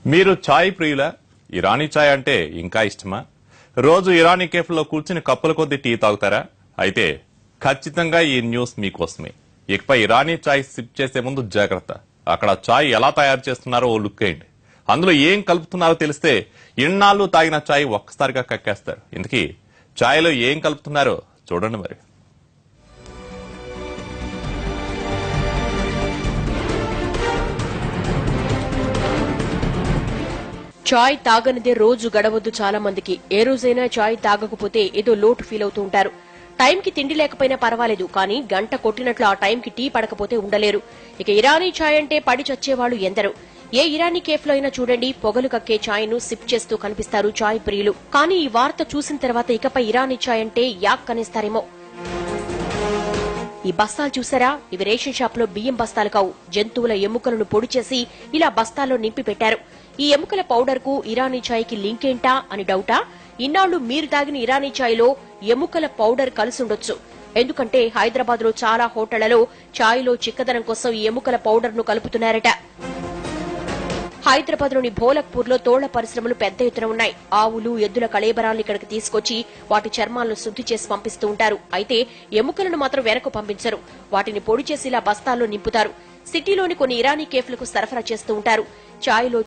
మీరు చాయ్ ప్రియుల ఇరానీ చాయ్ అంటే ఇంకా ఇష్టమా? రోజు ఇరానీ కేఫ్లో కూర్చుని కప్పుల కొద్ది టీ తాగుతారా? అయితే ఖచ్చితంగా ఈ న్యూస్ మీకోసమే. ఇకపై ఇరానీ చాయ్ సిప్ చేసే ముందు జాగ్రత్త. అక్కడ చాయ్ ఎలా తయారు చేస్తున్నారో ఓ లుక్ వేయండి. అందులో ఏం కలుపుతున్నారో తెలిస్తే ఇన్నాళ్ళు తాగిన చాయ్ ఒక్కసారిగా కక్కేస్తారు. ఇంతకీ చాయ్లో ఏం కలుపుతున్నారో చూడండి మరి. చాయ్ తాగనిదే రోజు గడవద్దు చాలా మందికి. ఏ రోజైనా చాయ్ తాగకపోతే ఏదో లోటు ఫీల్ అవుతూ ఉంటారు. టైంకి తిండి లేకపోయినా పర్వాలేదు, కానీ గంట కొట్టినట్లు ఆ టైంకి టీ పడకపోతే ఉండలేరు. ఇక ఇరానీ చాయ్ అంటే పడి చచ్చేవాళ్లు ఎందరు. ఏ ఇరానీ కేఫ్లో అయినా చూడండి, పొగలు కక్కే ఛాయ్ను సిప్ చేస్తూ కనిపిస్తారు చాయ్ ప్రియులు. కానీ ఈ వార్త చూసిన తర్వాత ఇకపై ఇరానీ చాయ్ అంటే యాక్ అనేస్తారేమో. ఈ బస్తాలు చూసారా? ఇవి రేషన్ షాప్ లో బియ్యం బస్తాలు కావు. జంతువుల ఎముకలను పొడి చేసి ఇలా బస్తాల్లో నింపి పెట్టారు. ఈ ఎముకల పౌడర్ కు ఇరానీ చాయ్ కి లింక్ ఏంటా అని డౌటా? ఇన్నాళ్లు మీరు తాగిన ఇరానీ చాయ్ లో ఎముకల పౌడర్ కలిసుండొచ్చు. ఎందుకంటే హైదరాబాద్ లో చాలా హోటళ్లలో చాయ్ లో చిక్కదనం కోసం ఈ ఎముకల పౌడర్ ను కలుపుతున్నారట. హైదరాబాద్ లోని భోలక్పూర్ లో తోళ్ల పరిశ్రమలు పెద్ద ఎత్తున ఉన్నాయి. ఆవులు, ఎద్దుల కళేబరాలను ఇక్కడికి తీసుకొచ్చి వాటి చర్మాలను శుద్ధి చేసి పంపిస్తూ ఉంటారు. అయితే ఎముకలను మాత్రం వెనక్కు పంపించరు. వాటిని పొడి చేసి ఇలా బస్తాల్లో నింపుతారు. సిటీలోని కొన్ని ఇరానీ కేఫ్లకు సరఫరా చేస్తూ ఉంటారు. చాయ్లో